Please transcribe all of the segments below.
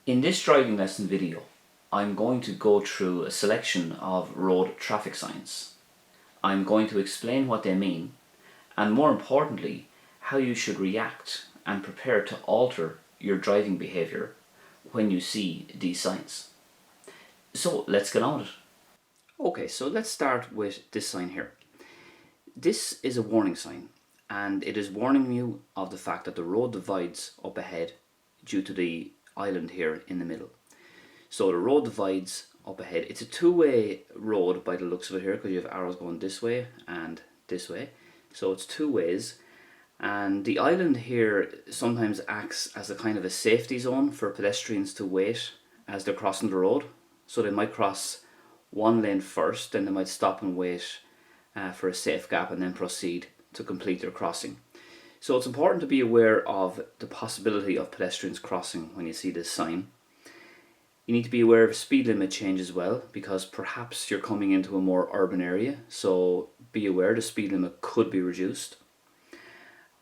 In this driving lesson video, I'm going to go through a selection of road traffic signs. I'm going to explain what they mean, and more importantly, how you should react and prepare to alter your driving behaviour when you see these signs. So let's get on with it. Okay, so let's start with this sign here. This is a warning sign, and it is warning you of the fact that the road divides up ahead due to the island here in the middle. So the road divides up ahead. It's a two-way road by the looks of it here, because you have arrows going this way and this way. So it's two ways, and the island here sometimes acts as a kind of a safety zone for pedestrians to wait as they're crossing the road. So they might cross one lane first, then they might stop and wait for a safe gap and then proceed to complete their crossing. So it's important to be aware of the possibility of pedestrians crossing when you see this sign. You need to be aware of speed limit change as well, because perhaps you're coming into a more urban area, so be aware the speed limit could be reduced.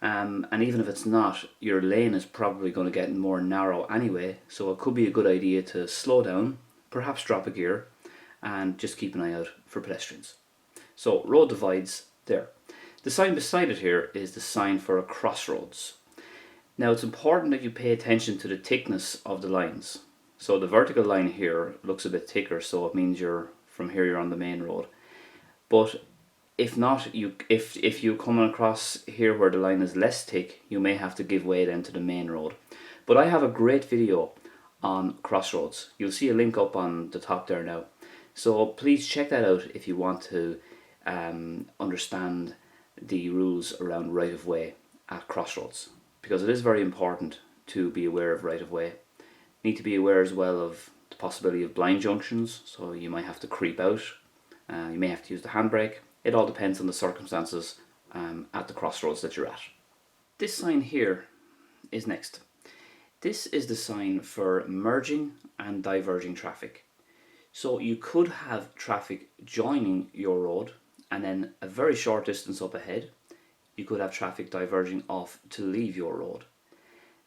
And even if it's not, your lane is probably going to get more narrow anyway, so it could be a good idea to slow down, perhaps drop a gear, and just keep an eye out for pedestrians. So road divides there. The sign beside it here is the sign for a crossroads. Now it's important that you pay attention to the thickness of the lines. So the vertical line here looks a bit thicker, so it means you're on the main road. But if not, if you come across here where the line is less thick, you may have to give way then to the main road. But I have a great video on crossroads. You'll see a link up on the top there now. So please check that out if you want to understand the rules around right-of-way at crossroads, because it is very important to be aware of right-of-way. You need to be aware as well of the possibility of blind junctions, so you might have to creep out, you may have to use the handbrake. It all depends on the circumstances at the crossroads that you're at. This sign here is next. This is the sign for merging and diverging traffic. So you could have traffic joining your road, and then a very short distance up ahead you could have traffic diverging off to leave your road.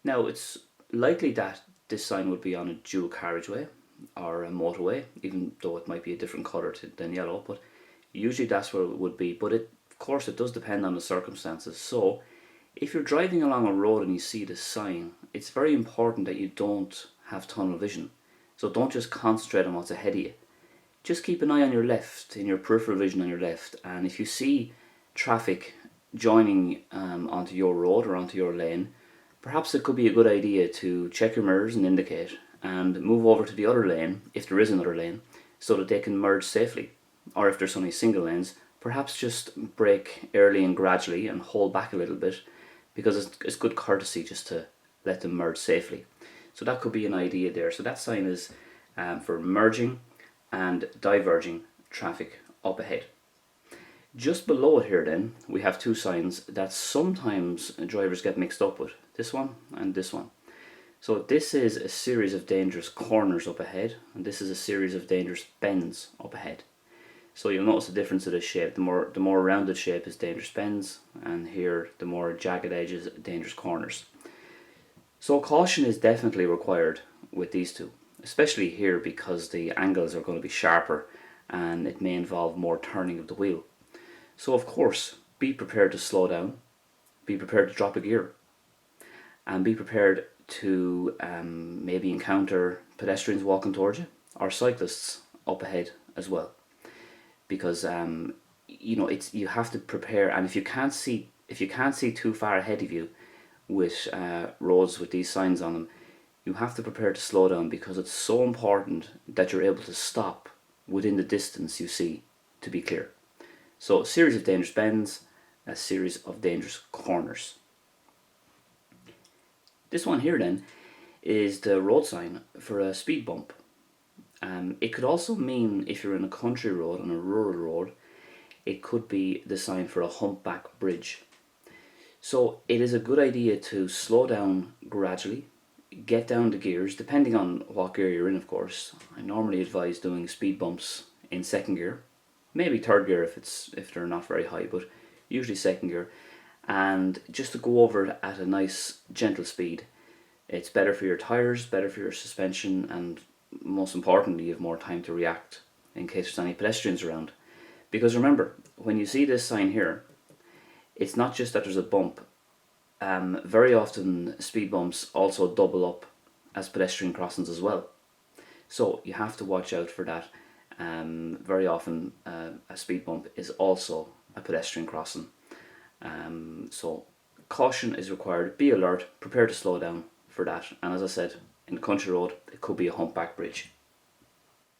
Now it's likely that this sign would be on a dual carriageway or a motorway, even though it might be a different colour than yellow, but usually that's where it would be. But of course it does depend on the circumstances. So if you're driving along a road and you see this sign, it's very important that you don't have tunnel vision. So don't just concentrate on what's ahead of you. Just keep an eye on your left, in your peripheral vision on your left, and if you see traffic joining onto your road or onto your lane, perhaps it could be a good idea to check your mirrors and indicate and move over to the other lane, if there is another lane, so that they can merge safely. Or if there's only single lanes, perhaps just brake early and gradually and hold back a little bit, because it's good courtesy just to let them merge safely. So that could be an idea there. So that sign is for merging and diverging traffic up ahead. Just below it here then, we have two signs that sometimes drivers get mixed up with, this one and this one. So this is a series of dangerous corners up ahead, and this is a series of dangerous bends up ahead. So you'll notice the difference of the shape. The more rounded shape is dangerous bends, and here the more jagged edges, dangerous corners. So caution is definitely required with these two, especially here because the angles are going to be sharper and it may involve more turning of the wheel. So of course, be prepared to slow down, be prepared to drop a gear, and be prepared to maybe encounter pedestrians walking towards you or cyclists up ahead as well. Because you have to prepare, and if you can't see too far ahead of you with roads with these signs on them, you have to prepare to slow down, because it's so important that you're able to stop within the distance you see to be clear. So a series of dangerous bends, a series of dangerous corners. This one here then is the road sign for a speed bump. It could also mean, if you're in a country road, on a rural road, it could be the sign for a humpback bridge. So it is a good idea to slow down gradually, get down the gears, depending on what gear you're in of course. I normally advise doing speed bumps in second gear, maybe third gear if they're not very high, but usually second gear, and just to go over it at a nice gentle speed It's better for your tyres, better for your suspension, and most importantly, you have more time to react in case there's any pedestrians around. Because remember, when you see this sign here, it's not just that there's a bump. Very often speed bumps also double up as pedestrian crossings as well. So you have to watch out for that. Very often a speed bump is also a pedestrian crossing. So caution is required, be alert, prepare to slow down for that. And as I said, in the country road, it could be a humpback bridge.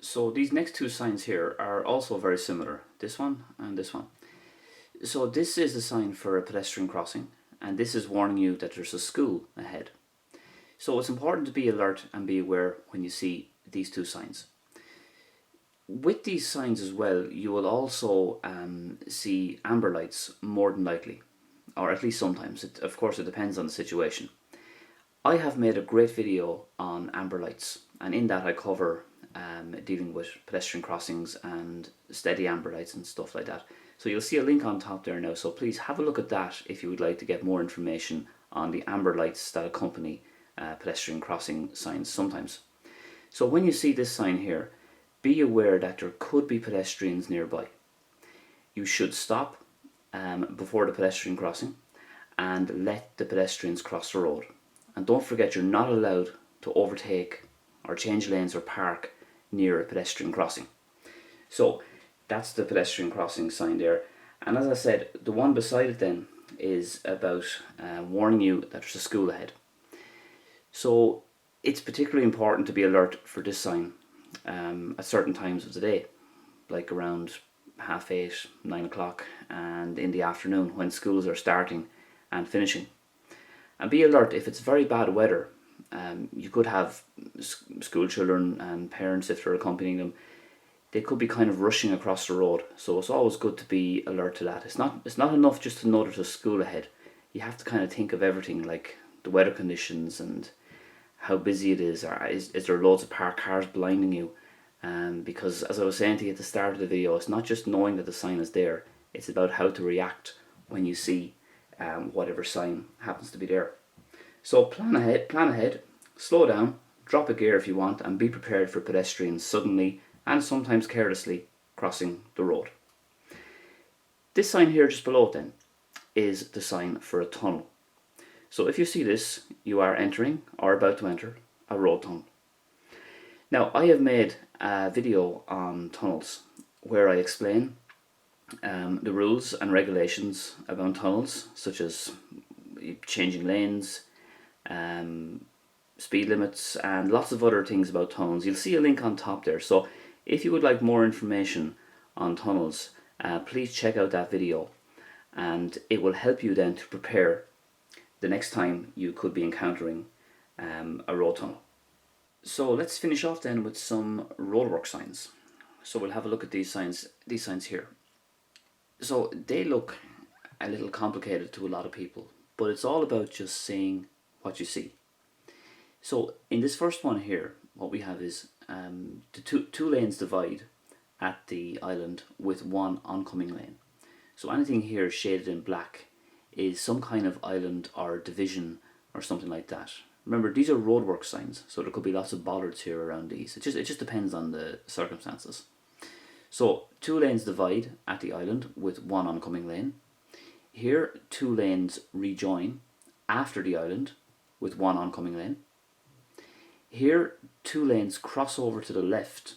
So these next two signs here are also very similar, this one and this one. So this is a sign for a pedestrian crossing, and this is warning you that there's a school ahead. So it's important to be alert and be aware when you see these two signs. With these signs as well, you will also see amber lights more than likely, or at least sometimes. Of course, it depends on the situation. I have made a great video on amber lights, and in that I cover dealing with pedestrian crossings and steady amber lights and stuff like that. So you'll see a link on top there now, so please have a look at that if you would like to get more information on the amber lights that accompany pedestrian crossing signs sometimes. So when you see this sign here, be aware that there could be pedestrians nearby. You should stop before the pedestrian crossing and let the pedestrians cross the road. And don't forget, you're not allowed to overtake or change lanes or park near a pedestrian crossing. So that's the pedestrian crossing sign there. And as I said, the one beside it then is about warning you that there's a school ahead. So it's particularly important to be alert for this sign at certain times of the day, like around 8:30, 9 o'clock, and in the afternoon when schools are starting and finishing. And be alert if it's very bad weather. You could have school children and parents, if they're accompanying them, they could be kind of rushing across the road. So it's always good to be alert to that. It's not enough just to know there's a school ahead. You have to kind of think of everything, like the weather conditions and how busy it is, or is there loads of parked cars blinding you? Because as I was saying to you at the start of the video, it's not just knowing that the sign is there, it's about how to react when you see whatever sign happens to be there. So plan ahead, slow down, drop a gear if you want, and be prepared for pedestrians suddenly and sometimes carelessly crossing the road. This sign here just below it then is the sign for a tunnel. So if you see this, you are entering or about to enter a road tunnel. Now I have made a video on tunnels where I explain the rules and regulations about tunnels, such as changing lanes, speed limits, and lots of other things about tunnels. You'll see a link on top there. So if you would like more information on tunnels, please check out that video, and it will help you then to prepare the next time you could be encountering a road tunnel. So let's finish off then with some roadwork signs. So we'll have a look at these signs here. So they look a little complicated to a lot of people, but it's all about just seeing what you see. So in this first one here, what we have is the two lanes divide at the island with one oncoming lane. So anything here shaded in black is some kind of island or division or something like that. Remember, these are roadwork signs, so there could be lots of bollards here around these. It just depends on the circumstances. So two lanes divide at the island with one oncoming lane. Here, two lanes rejoin after the island with one oncoming lane. Here, two lanes cross over to the left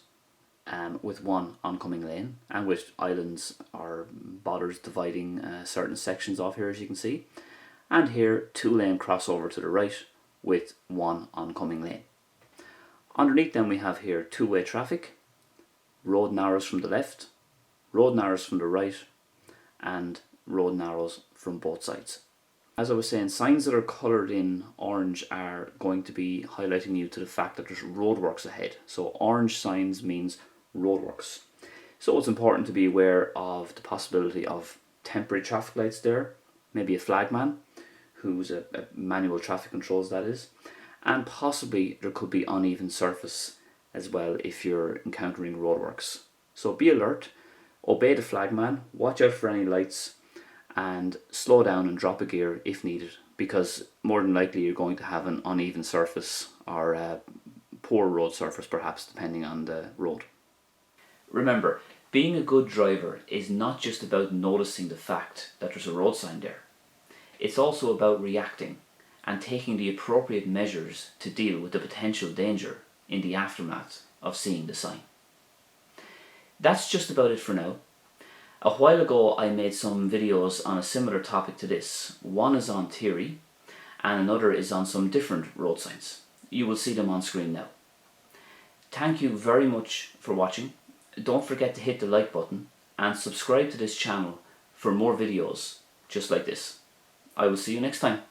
with one oncoming lane, and with islands or bollars dividing certain sections off here, as you can see. And here, two lane crossover to the right with one oncoming lane. Underneath them we have here two-way traffic, road narrows from the left, road narrows from the right, and road narrows from both sides. As I was saying, signs that are coloured in orange are going to be highlighting you to the fact that there's roadworks ahead. So orange signs means roadworks. So it's important to be aware of the possibility of temporary traffic lights there, maybe a flagman who's a manual traffic controls, that is, and possibly there could be uneven surface as well if you're encountering roadworks. So be alert, obey the flagman, watch out for any lights, and slow down and drop a gear if needed because more than likely you're going to have an uneven surface or a poor road surface perhaps, depending on the road. Remember, being a good driver is not just about noticing the fact that there's a road sign there. It's also about reacting and taking the appropriate measures to deal with the potential danger in the aftermath of seeing the sign. That's just about it for now. A while ago I made some videos on a similar topic to this. One is on theory and another is on some different road signs. You will see them on screen now. Thank you very much for watching. Don't forget to hit the like button and subscribe to this channel for more videos just like this. I will see you next time.